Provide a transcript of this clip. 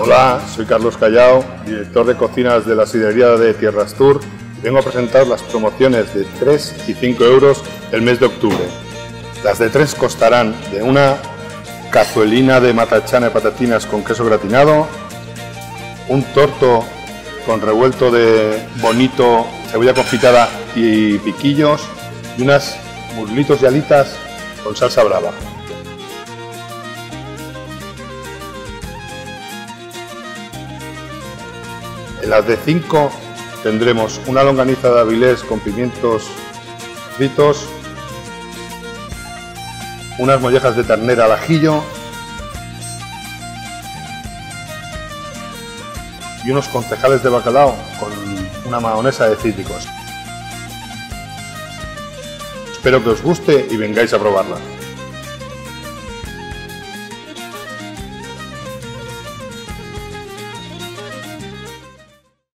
Hola, soy Carlos Callao, director de cocinas de la sidrería de Tierras Tour, y vengo a presentar las promociones de 3 y 5 euros del mes de octubre. Las de 3 costarán de una cazuelina de matachana y patatinas con queso gratinado, un torto con revuelto de bonito, cebolla confitada y piquillos, y unas muslitos y alitas con salsa brava. En las de 5 tendremos una longaniza de Avilés con pimientos fritos, unas mollejas de ternera al ajillo y unos concejales de bacalao con una mahonesa de cítricos. Espero que os guste y vengáis a probarla.